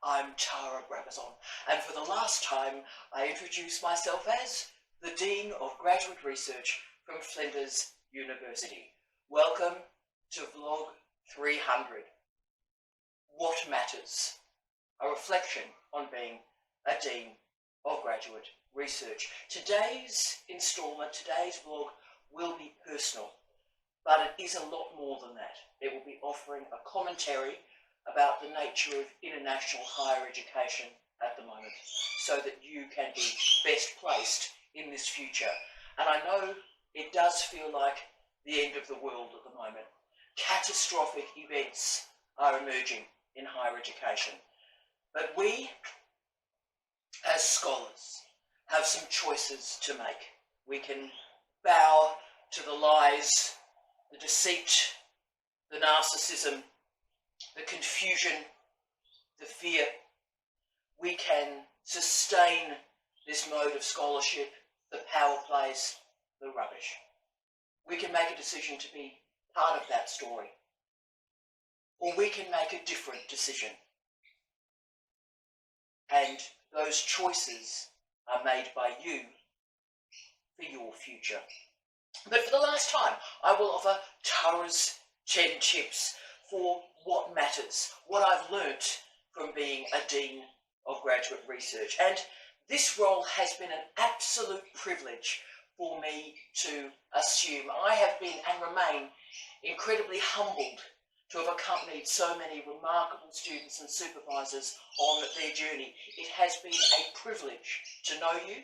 I'm Tara Brabazon, and for the last time I introduce myself as the Dean of Graduate Research from Flinders University. Welcome to Vlog 300. What Matters? A reflection on being a Dean of Graduate Research. Today's instalment, today's vlog will be personal, but it is a lot more than that. It will be offering a commentary about the nature of international higher education at the moment, so that you can be best placed in this future. And I know it does feel like the end of the world at the moment. Catastrophic events are emerging in higher education. But we, as scholars, have some choices to make. We can bow to the lies, the deceit, the narcissism, the confusion, the fear. We can sustain this mode of scholarship, the power plays, the rubbish. We can make a decision to be part of that story. Or we can make a different decision. And those choices are made by you for your future. But for the last time, I will offer Tara's 10 tips for what matters, what I've learnt from being a Dean of Graduate Research. And this role has been an absolute privilege for me to assume. I have been and remain incredibly humbled to have accompanied so many remarkable students and supervisors on their journey. It has been a privilege to know you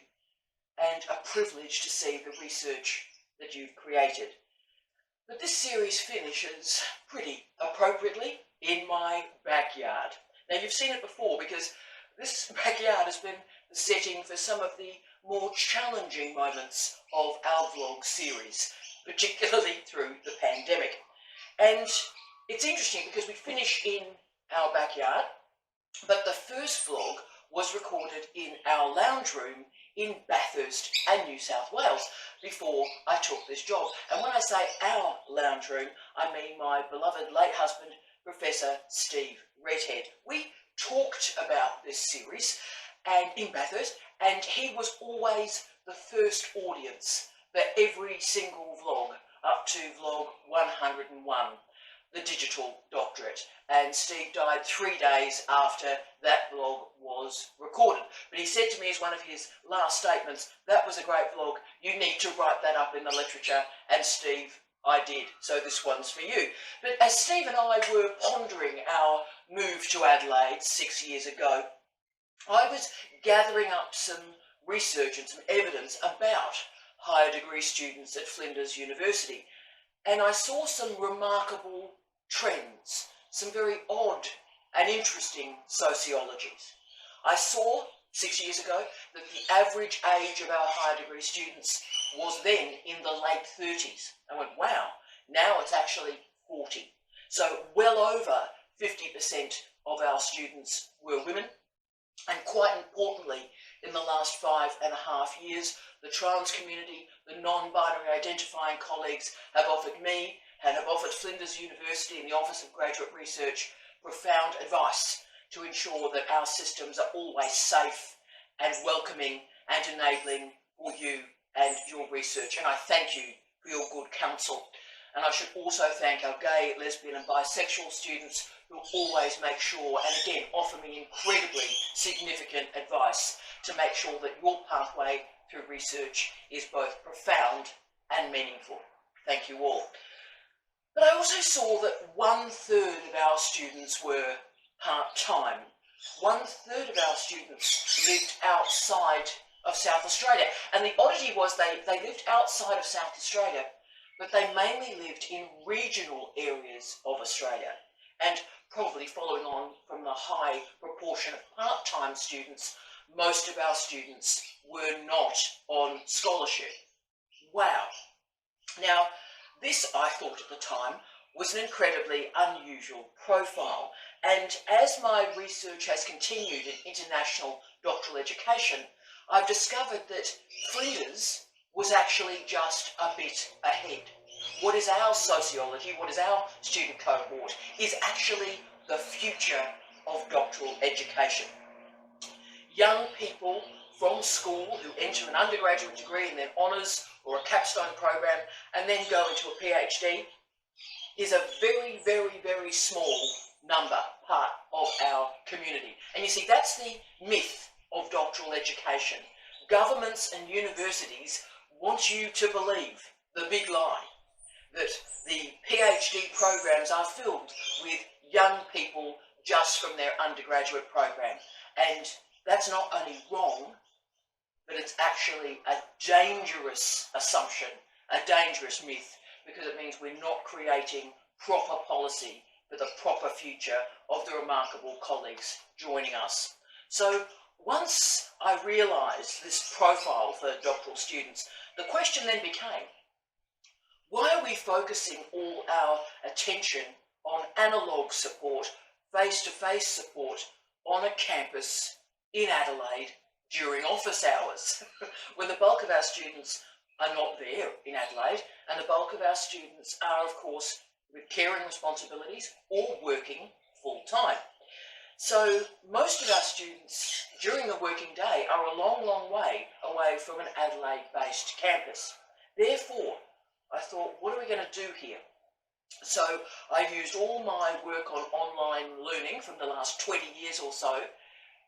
and a privilege to see the research that you've created. But this series finishes pretty appropriately in my backyard. Now, you've seen it before because this backyard has been the setting for some of the more challenging moments of our vlog series, particularly through the pandemic. And it's interesting because we finish in our backyard, but the first vlog was recorded in our lounge room in Bathurst and New South Wales before I took this job. And when I say our lounge room, I mean my beloved late husband, Professor Steve Redhead. We talked about this series and in Bathurst, and he was always the first audience for every single vlog up to vlog 101. The digital doctorate, and Steve died 3 days after that vlog was recorded. But he said to me as one of his last statements, "That was a great vlog, you need to write that up in the literature," and Steve, I did, so this one's for you. But as Steve and I were pondering our move to Adelaide 6 years ago, I was gathering up some research and some evidence about higher degree students at Flinders University, and I saw some remarkable trends, some very odd and interesting sociologies. I saw 6 years ago that the average age of our higher degree students was then in the late 30s. I went, wow, now it's actually 40. So well over 50% of our students were women. And quite importantly, in the last 5.5 years, the trans community, the non-binary identifying colleagues have offered me and have offered Flinders University and the Office of Graduate Research profound advice to ensure that our systems are always safe and welcoming and enabling for you and your research. And I thank you for your good counsel. And I should also thank our gay, lesbian and bisexual students who always make sure and again offer me incredibly significant advice to make sure that your pathway through research is both profound and meaningful. Thank you all. But I also saw that 1/3 of our students were part-time. 1/3 of our students lived outside of South Australia. And the oddity was they lived outside of South Australia, but they mainly lived in regional areas of Australia. And probably following on from the high proportion of part-time students, most of our students were not on scholarship. Wow. Now, this, I thought at the time, was an incredibly unusual profile. And as my research has continued in international doctoral education, I've discovered that Flinders was actually just a bit ahead. What is our sociology, what is our student cohort, is actually the future of doctoral education. Young people from school who enter an undergraduate degree and then honours or a capstone program and then go into a PhD is a very, very, very small part of our community. And you see, that's the myth of doctoral education. Governments and universities want you to believe the big lie that the PhD programs are filled with young people just from their undergraduate program. And that's not only wrong, but it's actually a dangerous assumption, a dangerous myth, because it means we're not creating proper policy for the proper future of the remarkable colleagues joining us. So once I realised this profile for doctoral students, the question then became, why are we focusing all our attention on analogue support, face-to-face support on a campus in Adelaide during office hours, when the bulk of our students are not there in Adelaide, and the bulk of our students are, of course, with caring responsibilities or working full-time. So most of our students during the working day are a long, long way away from an Adelaide-based campus. Therefore, I thought, what are we going to do here? So I used all my work on online learning from the last 20 years or so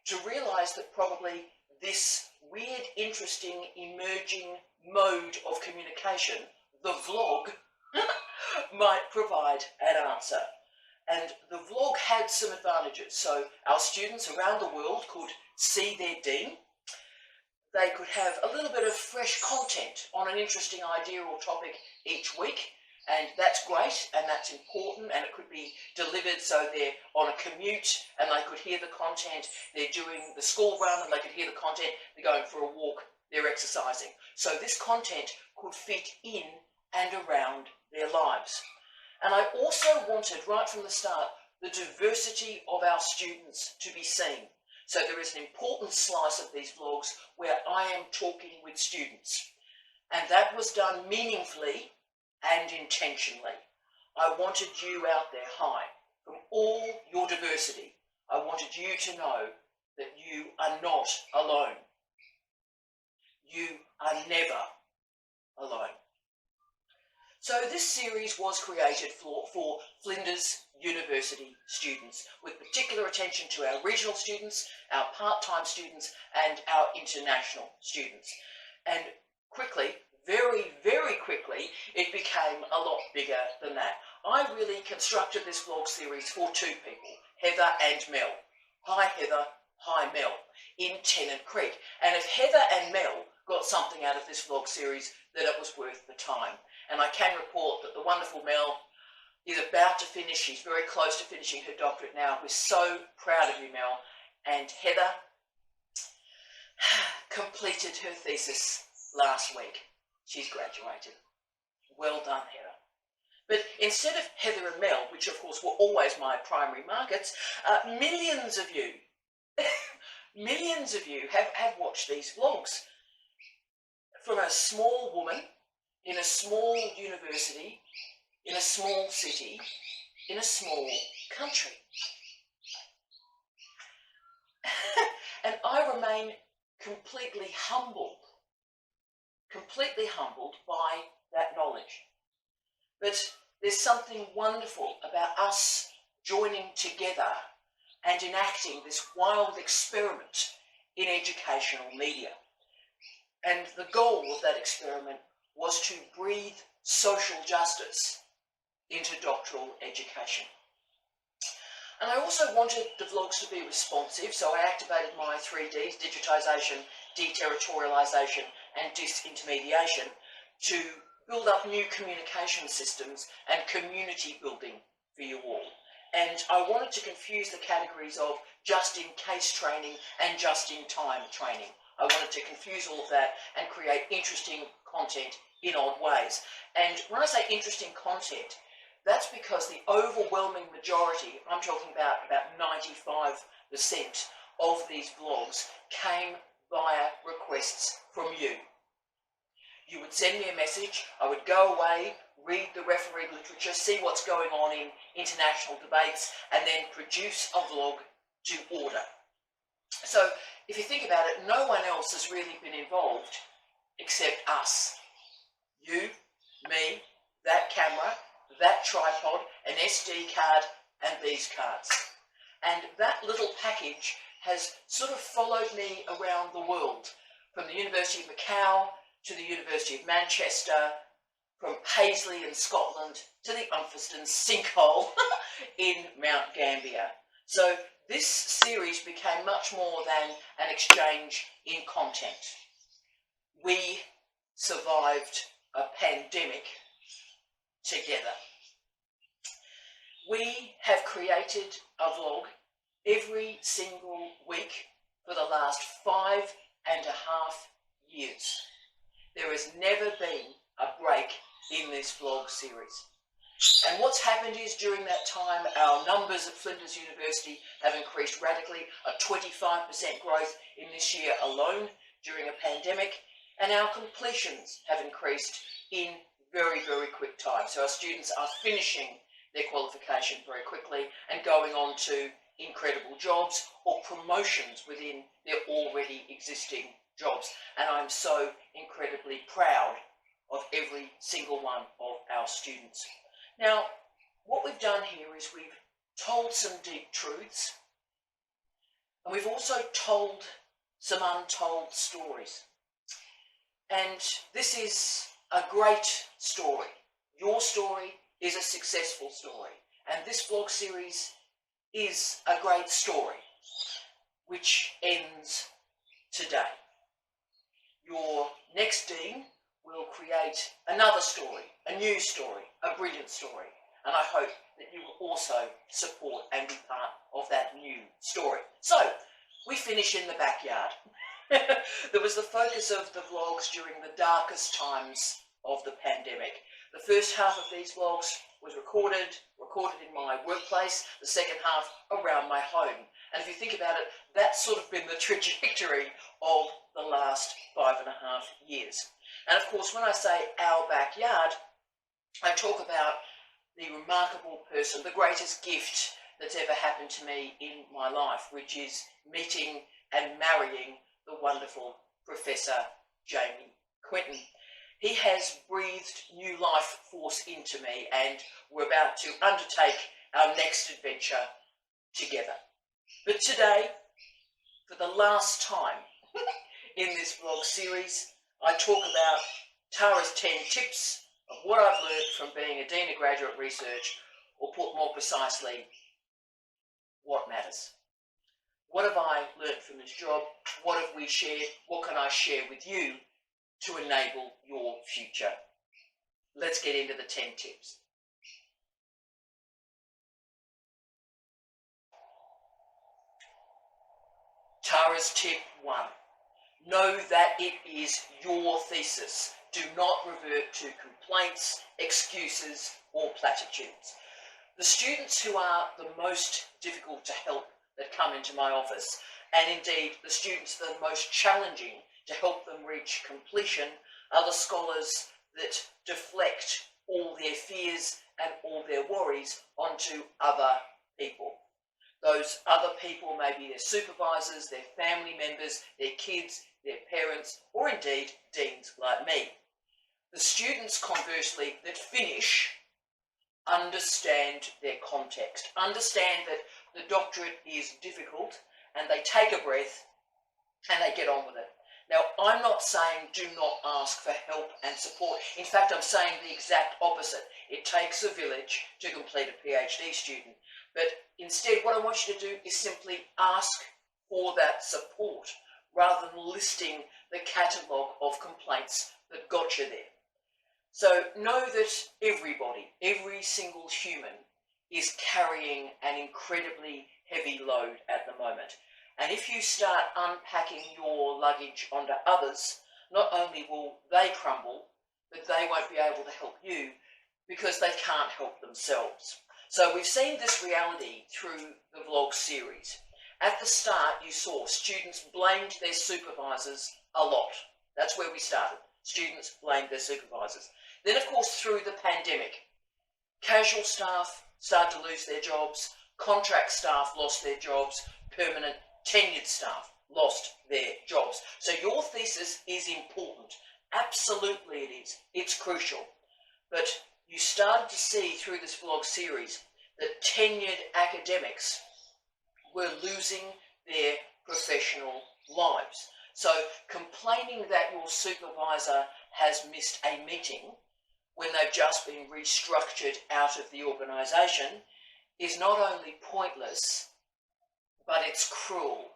to realise that probably this weird, interesting, emerging mode of communication, the vlog, might provide an answer. And the vlog had some advantages. So our students around the world could see their dean. They could have a little bit of fresh content on an interesting idea or topic each week. And that's great, and that's important, and it could be delivered so they're on a commute and they could hear the content, they're doing the school run and they could hear the content, they're going for a walk, they're exercising. So this content could fit in and around their lives. And I also wanted, right from the start, the diversity of our students to be seen. So there is an important slice of these vlogs where I am talking with students. And that was done meaningfully and intentionally. I wanted you out there, hi, from all your diversity, I wanted you to know that you are not alone. You are never alone. So this series was created for Flinders University students, with particular attention to our regional students, our part-time students, and our international students. And quickly, very, very quickly, it became a lot bigger than that. I really constructed this vlog series for two people, Heather and Mel. Hi Heather, hi Mel, in Tennant Creek. And if Heather and Mel got something out of this vlog series, then it was worth the time. And I can report that the wonderful Mel is about to finish, she's very close to finishing her doctorate now. We're so proud of you, Mel. And Heather completed her thesis last week. She's graduated. Well done, Heather. But instead of Heather and Mel, which of course were always my primary markets, millions of you, millions of you have watched these vlogs. From a small woman, in a small university, in a small city, in a small country. And I remain completely humbled by that knowledge. But there's something wonderful about us joining together and enacting this wild experiment in educational media. And the goal of that experiment was to breathe social justice into doctoral education. And I also wanted the vlogs to be responsive, so I activated my 3Ds, digitisation, deterritorialisation and disintermediation, to build up new communication systems and community building for you all. And I wanted to confuse the categories of just-in-case training and just-in-time training. I wanted to confuse all of that and create interesting content in odd ways. And when I say interesting content, that's because the overwhelming majority, I'm talking about 95% of these vlogs, came via requests from you. You would send me a message, I would go away, read the refereed literature, see what's going on in international debates, and then produce a vlog to order. So if you think about it, no one else has really been involved except us. You, me, that camera, that tripod, an SD card, and these cards. And that little package has sort of followed me around the world, from the University of Macau to the University of Manchester, from Paisley in Scotland to the Unferston sinkhole in Mount Gambier. So this series became much more than an exchange in content. We survived a pandemic together. We have created a vlog every single week for the last 5.5 years. There has never been a break in this vlog series. And what's happened is during that time, our numbers at Flinders University have increased radically, a 25% growth in this year alone during a pandemic, and our completions have increased in very, very quick time. So our students are finishing their qualification very quickly and going on to incredible jobs or promotions within their already existing jobs. And I'm so incredibly proud of every single one of our students. Now, what we've done here is we've told some deep truths, and we've also told some untold stories. And this is a great story. Your story is a successful story. And this vlog series is a great story, which ends today. Your next dean will create another story, a new story, a brilliant story. And I hope that you will also support and be part of that new story. So, we finish in the backyard. That was the focus of the vlogs during the darkest times of the pandemic. The first half of these vlogs was recorded in my workplace, the second half around my home. And if you think about it, that's sort of been the trajectory of the last 5.5 years. And of course, when I say our backyard, I talk about the remarkable person, the greatest gift that's ever happened to me in my life, which is meeting and marrying the wonderful Professor Jamie Quinton. He has breathed new life force into me, and we're about to undertake our next adventure together. But today, for the last time in this vlog series, I talk about Tara's 10 tips of what I've learned from being a Dean of Graduate Research, or put more precisely, what matters. What have I learned from this job? What have we shared? What can I share with you to enable your future? Let's get into the 10 tips. Tara's tip 1. Know that it is your thesis. Do not revert to complaints, excuses, or platitudes. The students who are the most difficult to help that come into my office, and indeed the students that are most challenging to help them reach completion, are the scholars that deflect all their fears and all their worries onto other people. Those other people may be their supervisors, their family members, their kids, their parents, or indeed deans like me. The students, conversely, that finish understand their context, understand that the doctorate is difficult, and they take a breath and they get on with it. Now, I'm not saying do not ask for help and support. In fact, I'm saying the exact opposite. It takes a village to complete a PhD student. But instead, what I want you to do is simply ask for that support, rather than listing the catalogue of complaints that got you there. So know that everybody, every single human, is carrying an incredibly heavy load at the moment. And if you start unpacking your luggage onto others, not only will they crumble, but they won't be able to help you because they can't help themselves. So we've seen this reality through the vlog series. At the start, you saw students blamed their supervisors a lot. That's where we started. Students blamed their supervisors. Then, of course, through the pandemic, casual staff started to lose their jobs, contract staff lost their jobs, permanent tenured staff lost their jobs. So your thesis is important. Absolutely it is. It's crucial. But you started to see through this vlog series that tenured academics were losing their professional lives. So complaining that your supervisor has missed a meeting when they've just been restructured out of the organisation is not only pointless, but it's cruel.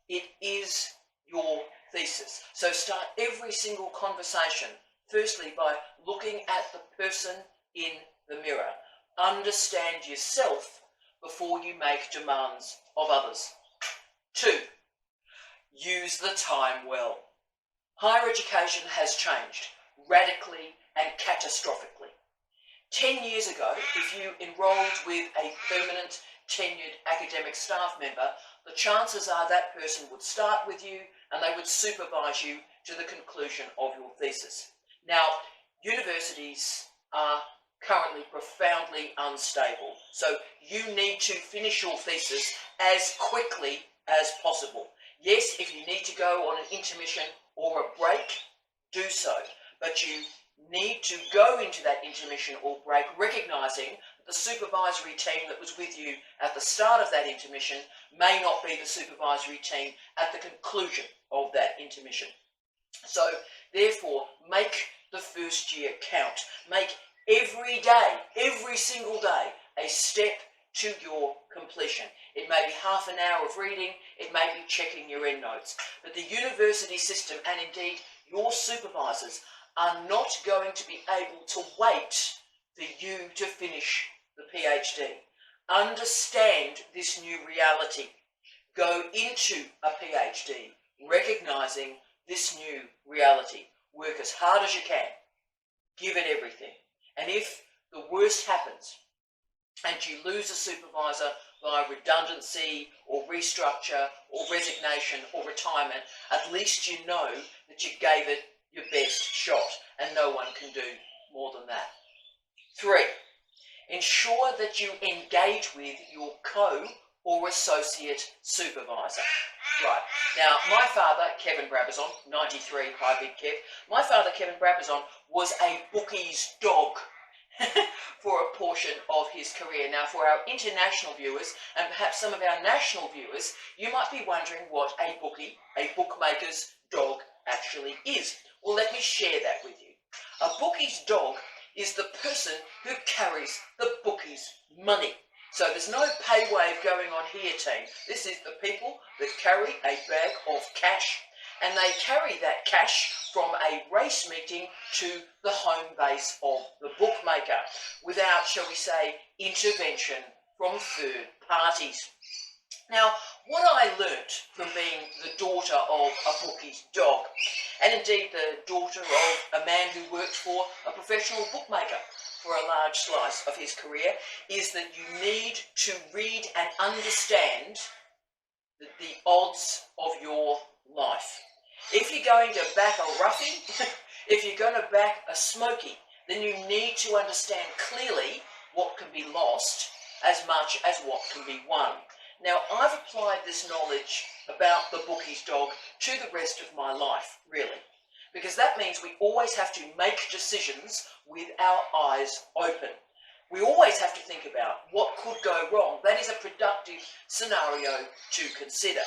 It is your thesis. So start every single conversation, firstly, by looking at the person in the mirror. Understand yourself before you make demands of others. 2, use the time well. Higher education has changed radically and catastrophically. 10 years ago, if you enrolled with a permanent tenured academic staff member, the chances are that person would start with you and they would supervise you to the conclusion of your thesis. Now, universities are currently profoundly unstable, so you need to finish your thesis as quickly as possible. Yes, if you need to go on an intermission or a break, do so, but you need to go into that intermission or break recognising that the supervisory team that was with you at the start of that intermission may not be the supervisory team at the conclusion of that intermission. So therefore, make the first year count. Make every day, every single day, a step to your completion. It may be half an hour of reading, it may be checking your endnotes, but the university system and indeed your supervisors are not going to be able to wait for you to finish the PhD. Understand this new reality. Go into a PhD recognising this new reality. Work as hard as you can. Give it everything. And if the worst happens and you lose a supervisor by redundancy or restructure or resignation or retirement, at least you know that you gave it your best shot, and no one can do more than that. 3, ensure that you engage with your co or associate supervisor. Right, now my father, Kevin Brabazon, 93, hi big Kev, my father, Kevin Brabazon, was a bookie's dog for a portion of his career. Now for our international viewers, and perhaps some of our national viewers, you might be wondering what a bookie, a bookmaker's dog, actually is. Well, let me share that with you. A bookie's dog is the person who carries the bookie's money. So there's no pay wave going on here, team. This is the people that carry a bag of cash, and they carry that cash from a race meeting to the home base of the bookmaker without, shall we say, intervention from third parties. Now, what I learnt from being the daughter of a bookie's dog, and indeed the daughter of a man who worked for a professional bookmaker for a large slice of his career, is that you need to read and understand the odds of your life. If you're going to back a roughie, if you're going to back a smoky, then you need to understand clearly what can be lost as much as what can be won. Now, I've applied this knowledge about the bookie's dog to the rest of my life, really, because that means we always have to make decisions with our eyes open. We always have to think about what could go wrong. That is a productive scenario to consider.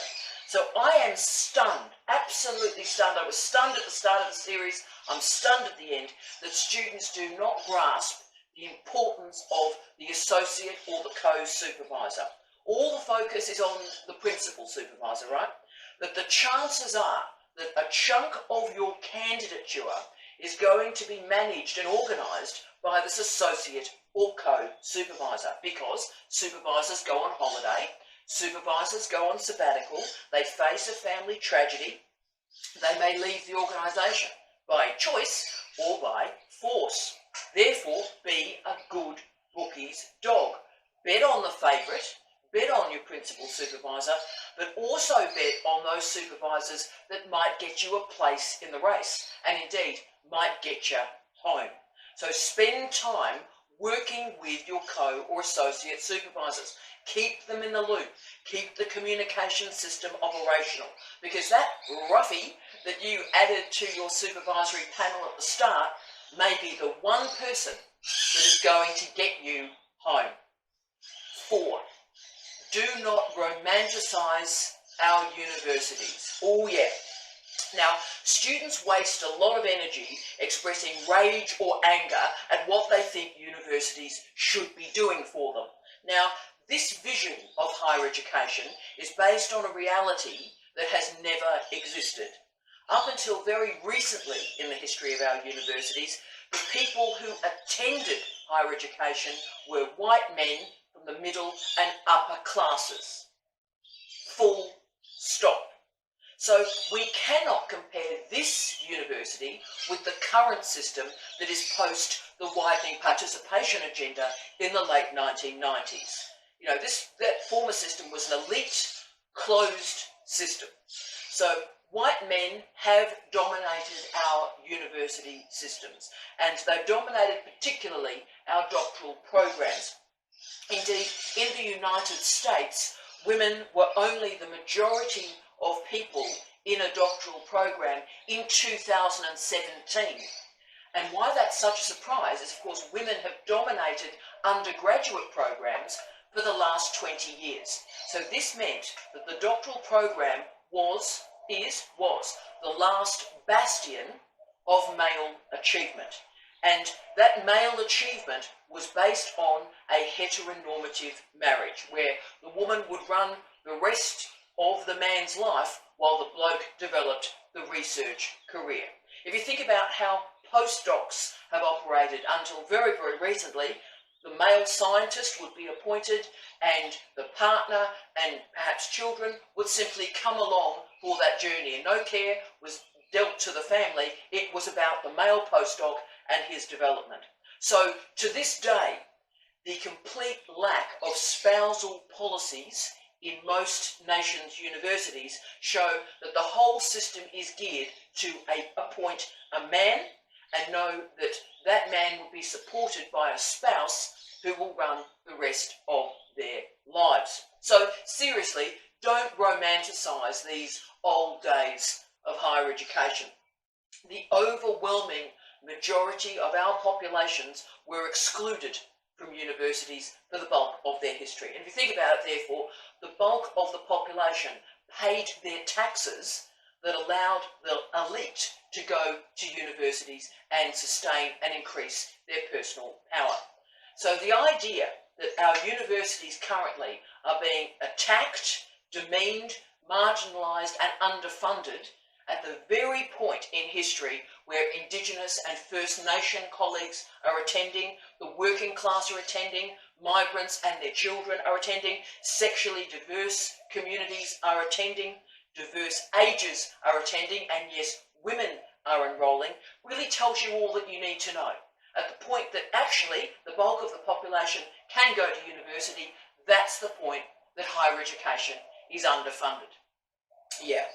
So I am stunned, absolutely stunned. I was stunned at the start of the series. I'm stunned at the end that students do not grasp the importance of the associate or the co-supervisor. All the focus is on the principal supervisor, right? But the chances are that a chunk of your candidature is going to be managed and organised by this associate or co-supervisor, because supervisors go on holiday, supervisors go on sabbatical, they face a family tragedy, they may leave the organisation by choice or by force. Therefore, be a good bookie's dog. Bet on the favourite, bet on your principal supervisor, but also bet on those supervisors that might get you a place in the race, and indeed might get you home. So spend time working with your co or associate supervisors. Keep them in the loop. Keep the communication system operational, because that roughie that you added to your supervisory panel at the start may be the one person that is going to get you home. 4, do not romanticize our universities. Oh yeah. Now, students waste a lot of energy expressing rage or anger at what they think universities should be doing for them. Now, this vision of higher education is based on a reality that has never existed. Up until very recently in the history of our universities, the people who attended higher education were white men from the middle and upper classes. Full stop. So we cannot compare this university with the current system that is post the widening participation agenda in the late 1990s. You know, that former system was an elite, closed system. So white men have dominated our university systems, and they've dominated particularly our doctoral programs. Indeed, in the United States, women were only the majority of people in a doctoral program in 2017. And why that's such a surprise is, of course, women have dominated undergraduate programs for the last 20 years. So this meant that the doctoral program was the last bastion of male achievement. And that male achievement was based on a heteronormative marriage, where the woman would run the rest of the man's life while the bloke developed the research career. If you think about how postdocs have operated until very, very recently, the male scientist would be appointed and the partner and perhaps children would simply come along for that journey, and no care was dealt to the family. It was about the male postdoc and his development. So to this day, the complete lack of spousal policies in most nations' universities show that the whole system is geared to appoint a man and know that that man will be supported by a spouse who will run the rest of their lives. So seriously, don't romanticize these old days of higher education. The overwhelming majority of our populations were excluded from universities for the bulk of their history. And if you think about it, therefore, the bulk of the population paid their taxes that allowed the elite to go to universities and sustain and increase their personal power. So the idea that our universities currently are being attacked, demeaned, marginalised and underfunded at the very point in history where Indigenous and First Nation colleagues are attending, the working class are attending, migrants and their children are attending, sexually diverse communities are attending, diverse ages are attending, and yes, women are enrolling, really tells you all that you need to know. At the point that actually the bulk of the population can go to university, that's the point that higher education is underfunded. Yeah.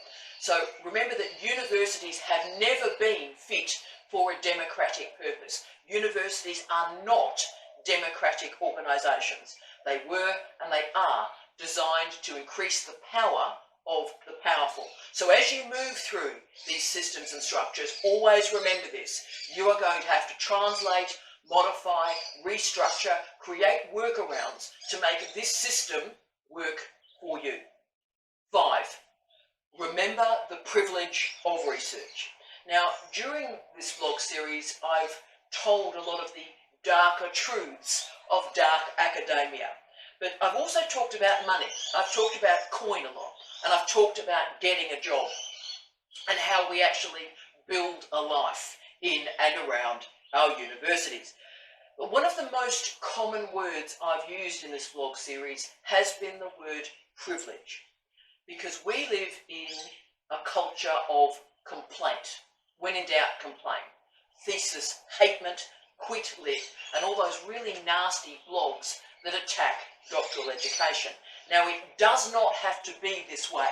So remember that universities have never been fit for a democratic purpose. Universities are not democratic organisations. They were and they are designed to increase the power of the powerful. So as you move through these systems and structures, always remember this. You are going to have to translate, modify, restructure, create workarounds to make this system work for you. 5. Remember the privilege of research. Now, during this vlog series, I've told a lot of the darker truths of dark academia. But I've also talked about money. I've talked about coin a lot. And I've talked about getting a job and how we actually build a life in and around our universities. But one of the most common words I've used in this vlog series has been the word privilege. Because we live in a culture of complaint. When in doubt, complain. Thesis, hatement, quit lit, and all those really nasty blogs that attack doctoral education. Now, it does not have to be this way.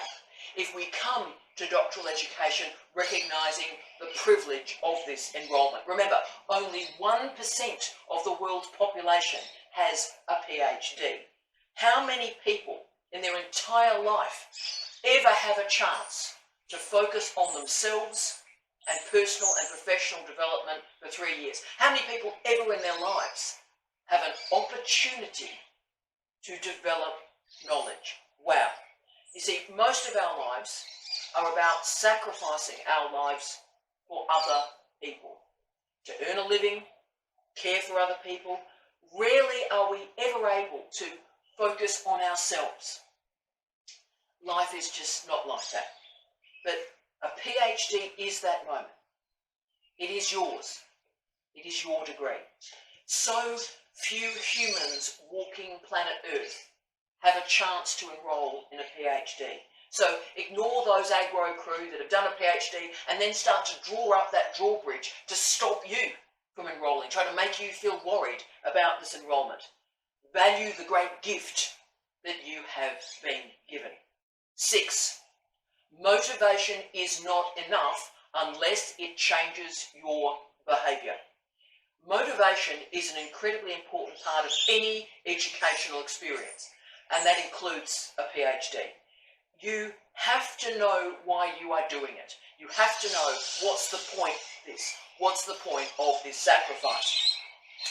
If we come to doctoral education recognising the privilege of this enrolment. Remember, only 1% of the world's population has a PhD. How many people in their entire life ever have a chance to focus on themselves and personal and professional development for 3 years? How many people ever in their lives have an opportunity to develop knowledge? Wow. You see, most of our lives are about sacrificing our lives for other people. To earn a living, care for other people. Rarely are we ever able to focus on ourselves. Life is just not like that. But a PhD is that moment. It is yours. It is your degree. So few humans walking planet Earth have a chance to enrol in a PhD. So ignore those aggro crew that have done a PhD and then start to draw up that drawbridge to stop you from enrolling, try to make you feel worried about this enrolment. Value the great gift that you have been given. 6, motivation is not enough unless it changes your behaviour. Motivation is an incredibly important part of any educational experience, and that includes a PhD. You have to know why you are doing it. You have to know what's the point of this, what's the point of this sacrifice.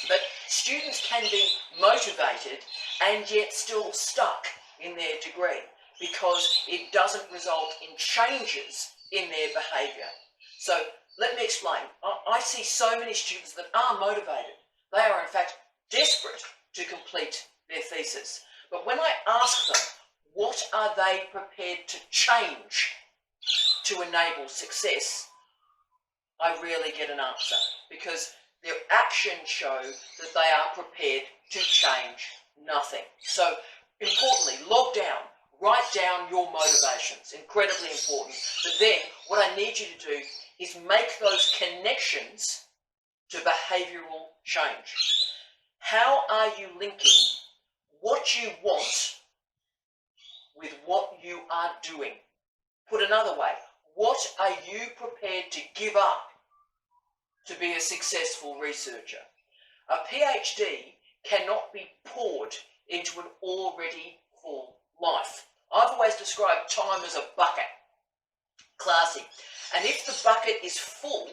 But students can be motivated and yet still stuck in their degree because it doesn't result in changes in their behaviour. So let me explain. I see so many students that are motivated. They are in fact desperate to complete their thesis. But when I ask them, what are they prepared to change to enable success, I rarely get an answer because their actions show that they are prepared to change nothing. So importantly, log down, write down your motivations, incredibly important. But then what I need you to do is make those connections to behavioural change. How are you linking what you want with what you are doing? Put another way, what are you prepared to give up to be a successful researcher? A PhD cannot be poured into an already full life. I've always described time as a bucket. Classy. And if the bucket is full,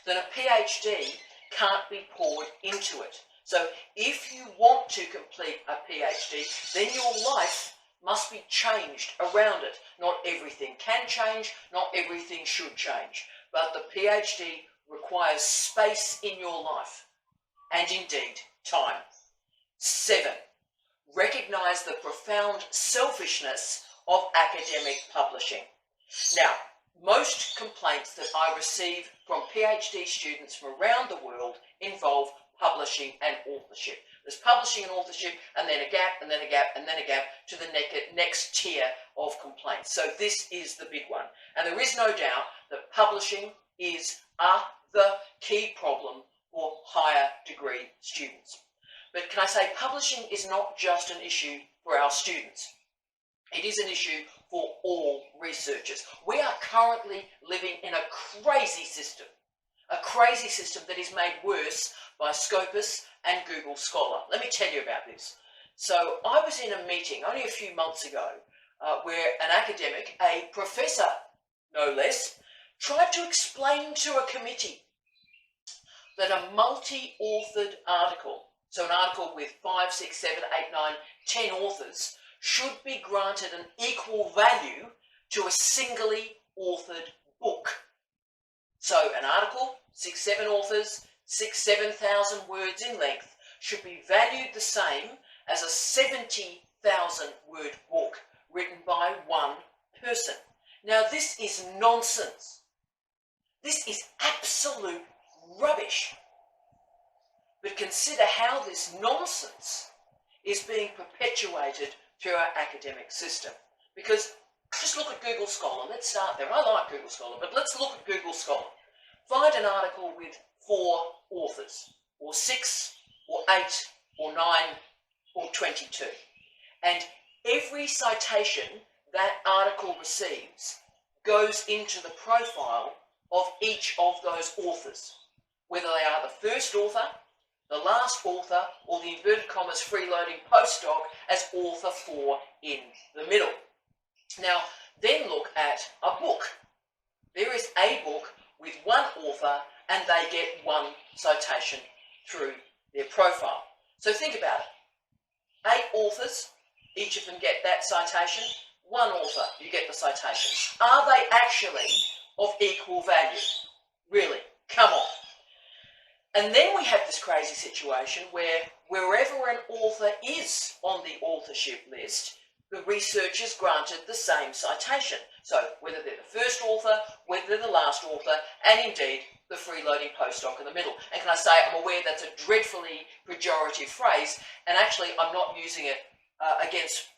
then a PhD can't be poured into it. So if you want to complete a PhD, then your life must be changed around it. Not everything can change, not everything should change. But the PhD requires space in your life, and indeed time. 7, recognise the profound selfishness of academic publishing. Now, most complaints that I receive from PhD students from around the world involve publishing and authorship. There's publishing and authorship, and then a gap, and then a gap, and then a gap to the next tier of complaints. So this is the big one. And there is no doubt that publishing is the key problem for higher degree students. But can I say, publishing is not just an issue for our students. It is an issue for all researchers. We are currently living in a crazy system that is made worse by Scopus and Google Scholar. Let me tell you about this. So I was in a meeting only a few months ago where an academic, a professor no less, tried to explain to a committee that a multi-authored article, so an article with 5, 6, 7, 8, 9, 10 authors, should be granted an equal value to a singly authored book. So an article, 6, 7 authors, 7,000 words in length, should be valued the same as a 70,000 word book written by one person. Now this is nonsense. This is absolute rubbish. But consider how this nonsense is being perpetuated through our academic system. Because just look at Google Scholar. Let's start there. I like Google Scholar, but let's look at Google Scholar. Find an article with 4 authors, or 6, or 8, or 9, or 22. And every citation that article receives goes into the profile of each of those authors, whether they are the first author, the last last author, or the inverted commas freeloading postdoc, as author 4 in the middle. Now, then look at a book. There is a book with one author and they get one citation through their profile. So think about it. 8 authors, each of them get that citation. One author, you get the citation. Are they actually of equal value? Really? Come on. And then we have this crazy situation where wherever an author is on the authorship list, the researchers granted the same citation. So whether they're the first author, whether they're the last author, and indeed the freeloading postdoc in the middle. And can I say, I'm aware that's a dreadfully pejorative phrase, and actually I'm not using it against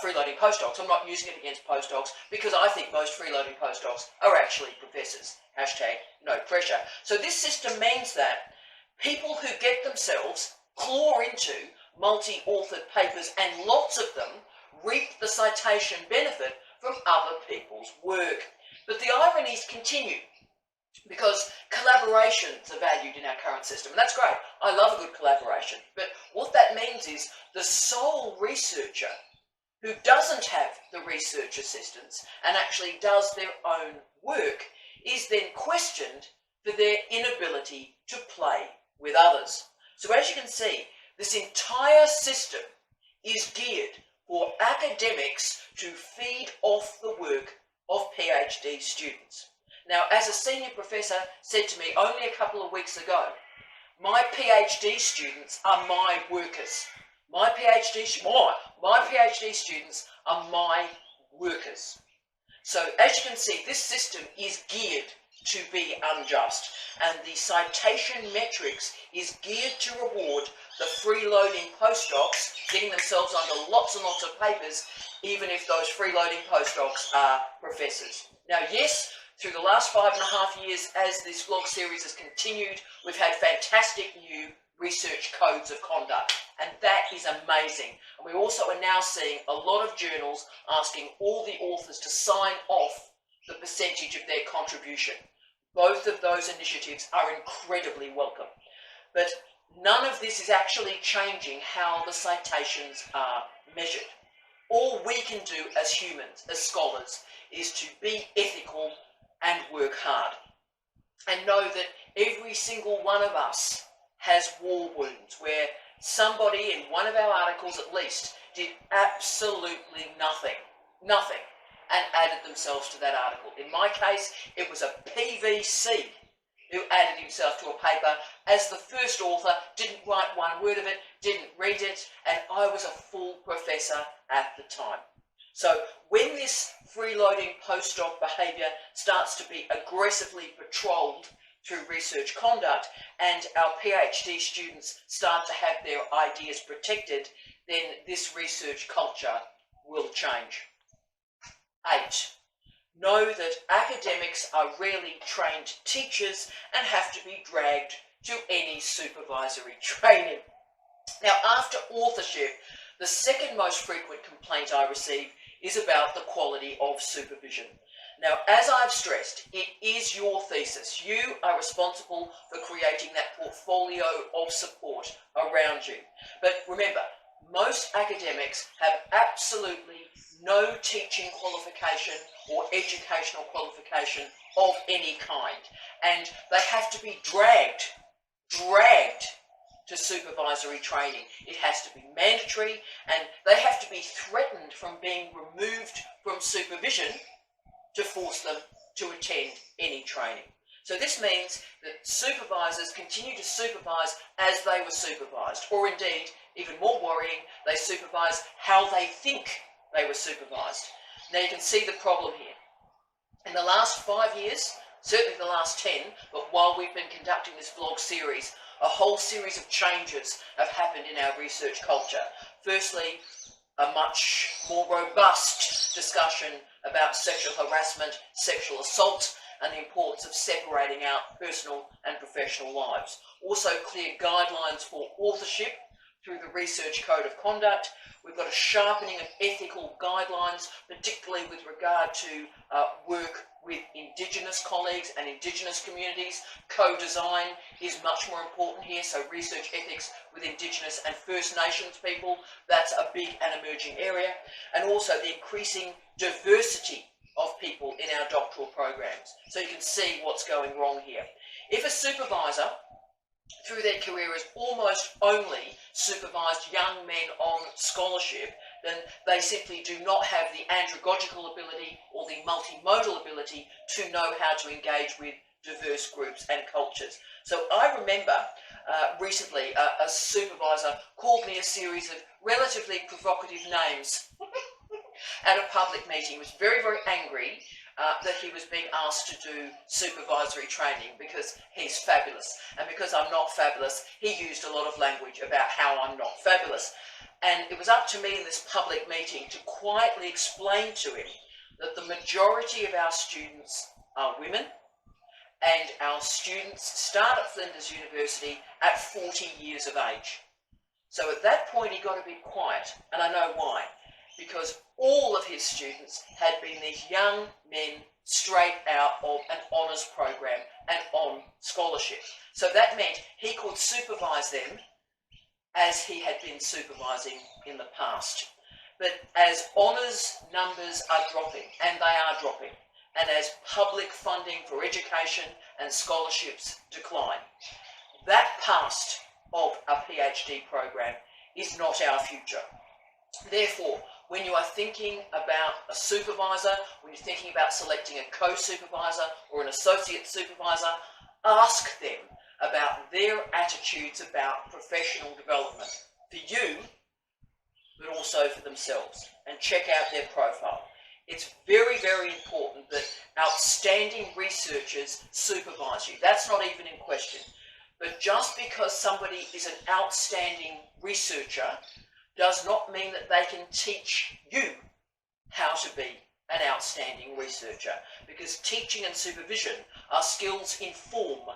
freeloading postdocs. I'm not using it against postdocs because I think most freeloading postdocs are actually professors. Hashtag no pressure. So this system means that people who get themselves claw into multi-authored papers, and lots of them, reap the citation benefit from other people's work. But the ironies continue, because collaborations are valued in our current system, and that's great. I love a good collaboration. But what that means is the sole researcher who doesn't have the research assistants and actually does their own work is then questioned for their inability to play with others. So as you can see, this entire system is geared for academics to feed off the work of PhD students. Now, as a senior professor said to me only a couple of weeks ago, my PhD students are my workers. My PhD students are my workers. So, as you can see, this system is geared to be unjust, and the citation metrics is geared to reward the freeloading postdocs getting themselves under lots and lots of papers, even if those freeloading postdocs are professors. Now, yes, through the last 5.5 years, as this vlog series has continued, we've had fantastic new research codes of conduct, and that is amazing. And we also are now seeing a lot of journals asking all the authors to sign off the percentage of their contribution. Both of those initiatives are incredibly welcome. But none of this is actually changing how the citations are measured. All we can do as humans, as scholars, is to be ethical and work hard. And know that every single one of us has war wounds where somebody in one of our articles at least did absolutely nothing, and added themselves to that article. In my case, it was a PVC who added himself to a paper as the first author, didn't write one word of it, didn't read it, and I was a full professor at the time. So when this freeloading postdoc behaviour starts to be aggressively patrolled through research conduct, and our PhD students start to have their ideas protected, then this research culture will change. 8. Know that academics are rarely trained teachers and have to be dragged to any supervisory training. Now, after authorship, the second most frequent complaint I receive is about the quality of supervision. Now, as I've stressed, it is your thesis. You are responsible for creating that portfolio of support around you. But remember, most academics have absolutely no teaching qualification or educational qualification of any kind. And they have to be dragged to supervisory training. It has to be mandatory, and they have to be threatened from being removed from supervision to force them to attend any training. So this means that supervisors continue to supervise as they were supervised, or indeed, even more worrying, they supervise how they think they were supervised. Now you can see the problem here. In the last 5 years, certainly the last 10, but while we've been conducting this vlog series, a whole series of changes have happened in our research culture. Firstly, a much more robust discussion about sexual harassment, sexual assault, and the importance of separating out personal and professional lives. Also clear guidelines for authorship through the Research Code of Conduct. We've got a sharpening of ethical guidelines, particularly with regard to work with Indigenous colleagues and Indigenous communities. Co-design is much more important here, so research ethics with Indigenous and First Nations people, that's a big and emerging area. And also the increasing diversity of people in our doctoral programs. So you can see what's going wrong here. If a supervisor through their career has almost only supervised young men on scholarship, then they simply do not have the andragogical ability or the multimodal ability to know how to engage with diverse groups and cultures. So I remember recently a supervisor called me a series of relatively provocative names at a public meeting. He was very, very angry that he was being asked to do supervisory training because he's fabulous. And because I'm not fabulous, he used a lot of language about how I'm not fabulous. And it was up to me in this public meeting to quietly explain to him that the majority of our students are women, and our students start at Flinders University at 40 years of age. So at that point he got a bit quiet, and I know why. Because all of his students had been these young men straight out of an honours program and on scholarship. So that meant he could supervise them as he had been supervising in the past. But as honours numbers are dropping, and they are dropping, and as public funding for education and scholarships decline, that past of a PhD program is not our future. Therefore, when you are thinking about a supervisor, when you're thinking about selecting a co-supervisor or an associate supervisor, ask them about their attitudes about professional development for you, but also for themselves, and check out their profile. It's very, very important that outstanding researchers supervise you. That's not even in question. But just because somebody is an outstanding researcher does not mean that they can teach you how to be an outstanding researcher, because teaching and supervision are skills in form,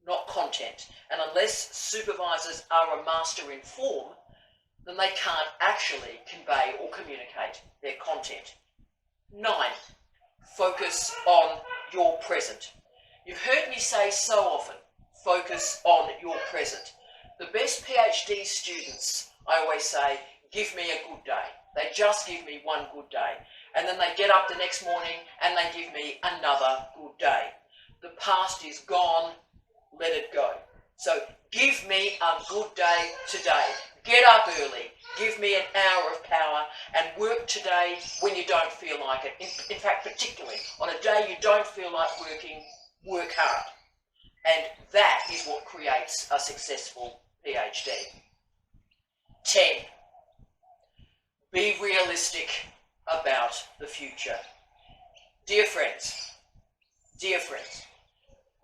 not content. And unless supervisors are a master in form, then they can't actually convey or communicate their content. 9, focus on your present. You've heard me say so often, focus on your present. The best PhD students, I always say, give me a good day. They just give me one good day. And then they get up the next morning and they give me another good day. The past is gone, let it go. So give me a good day today. Get up early, give me an hour of power, and work today when you don't feel like it. In fact, particularly on a day you don't feel like working, work hard. And that is what creates a successful PhD. 10, be realistic about the future. Dear friends,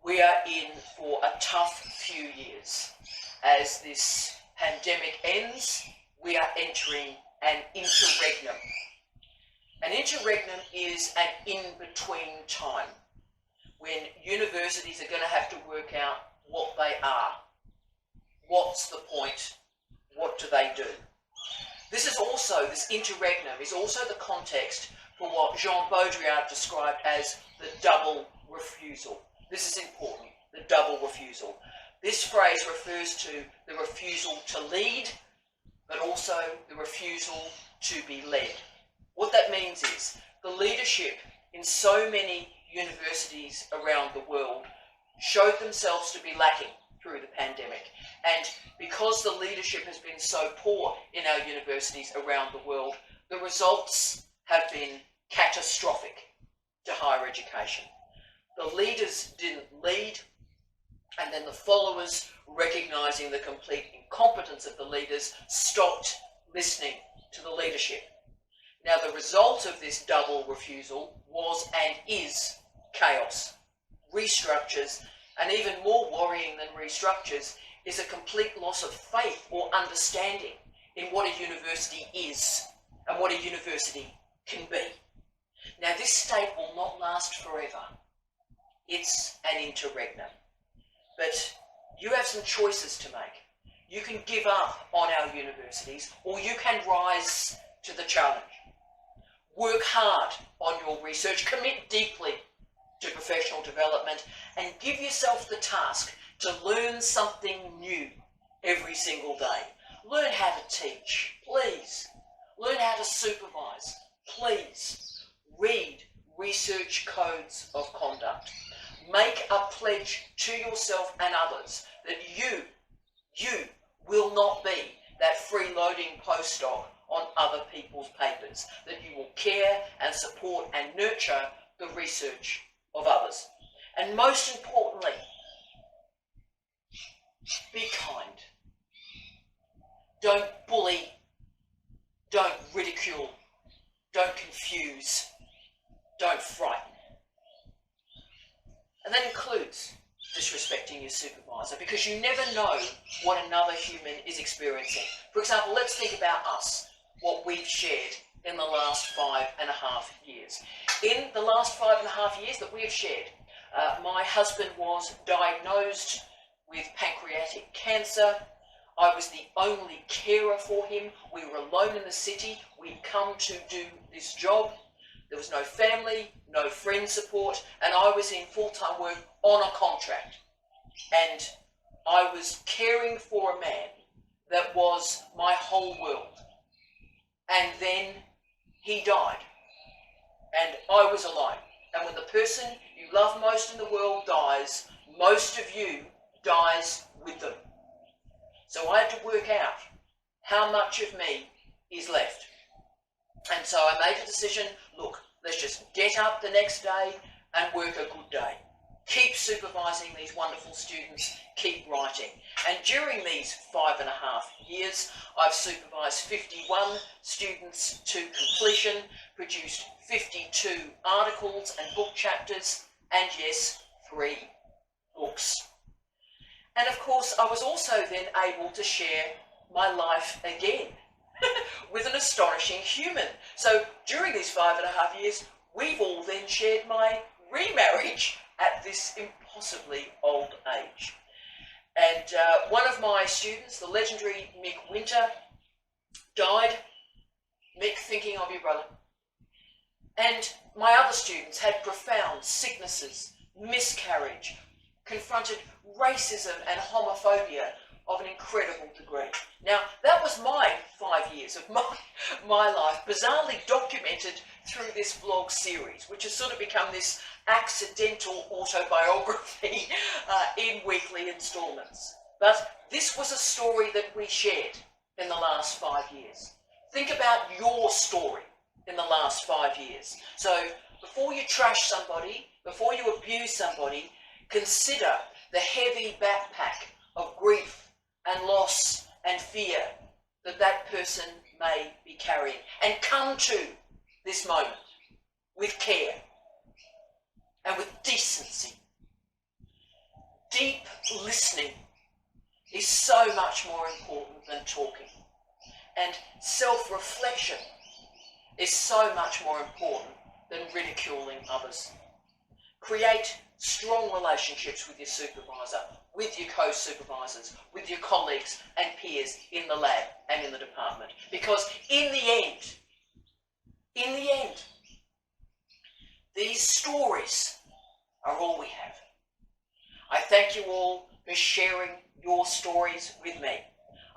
we are in for a tough few years. As this pandemic ends, we are entering an interregnum. An interregnum is an in-between time when universities are going to have to work out what they are. What's the point? What do they do? This interregnum is also the context for what Jean Baudrillard described as the double refusal. This is important, the double refusal. This phrase refers to the refusal to lead, but also the refusal to be led. What that means is the leadership in so many universities around the world showed themselves to be lacking through the pandemic. And because the leadership has been so poor in our universities around the world, the results have been catastrophic to higher education. The leaders didn't lead, and then the followers, recognising the complete incompetence of the leaders, stopped listening to the leadership. Now, the result of this double refusal was and is chaos, restructures, and even more worrying than restructures is a complete loss of faith or understanding in what a university is and what a university can be. Now, this state will not last forever. It's an interregnum. But you have some choices to make. You can give up on our universities, or you can rise to the challenge. Work hard on your research, commit deeply to professional development, and give yourself the task to learn something new every single day. Learn how to teach, please. Learn how to supervise, please. Read research codes of conduct. Make a pledge to yourself and others that you will not be that freeloading postdoc on other people's papers, that you will care and support and nurture the research of others. And most importantly, be kind. Don't bully, don't ridicule, don't confuse, don't frighten. And that includes disrespecting your supervisor, because you never know what another human is experiencing. For example, let's think about us, what we've shared in the last 5.5 years. In the last 5.5 years that we have shared, my husband was diagnosed with pancreatic cancer. I was the only carer for him. We were alone in the city. We'd come to do this job. There was no family, no friend support, and I was in full-time work on a contract. And I was caring for a man that was my whole world. And then he died. And I was alone. And when the person you love most in the world dies, most of you dies with them. So I had to work out how much of me is left. And so I made a decision, look, let's just get up the next day and work a good day. Keep supervising these wonderful students, keep writing. And during these 5.5 years, I've supervised 51 students to completion, produced 52 articles and book chapters, and yes, 3 books. And of course, I was also then able to share my life again with an astonishing human. So during these 5.5 years, we've all then shared my remarriage at this impossibly old age. And one of my students, the legendary Mick Winter, died. Mick, thinking of you, brother. And my other students had profound sicknesses, miscarriage, confronted racism and homophobia of an incredible degree. Now, that was my 5 years of my life, bizarrely documented through this vlog series, which has sort of become this accidental autobiography in weekly installments. But this was a story that we shared in the last 5 years. Think about your story in the last 5 years. So before you trash somebody, before you abuse somebody, consider the heavy backpack of grief and loss and fear that that person may be carrying, and come to this moment with care and with decency. Deep listening is so much more important than talking, and self-reflection is so much more important than ridiculing others. Create strong relationships with your supervisor, with your co-supervisors, with your colleagues and peers in the lab and in the department. Because in the end, these stories are all we have. I thank you all for sharing your stories with me.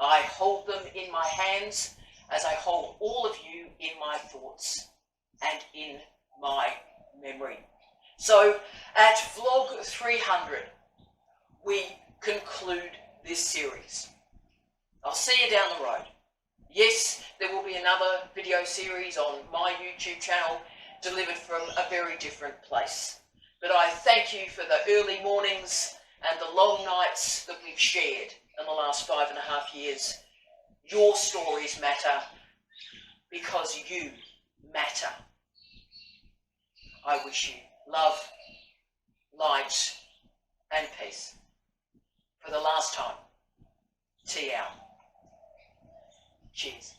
I hold them in my hands as I hold all of you in my thoughts and in my memory. So at vlog 300, we conclude this series. I'll see you down the road. Yes, there will be another video series on my YouTube channel delivered from a very different place. But I thank you for the early mornings and the long nights that we've shared in the last 5.5 years. Your stories matter because you matter. I wish you love, light, and peace. For the last time, tea out. Cheers.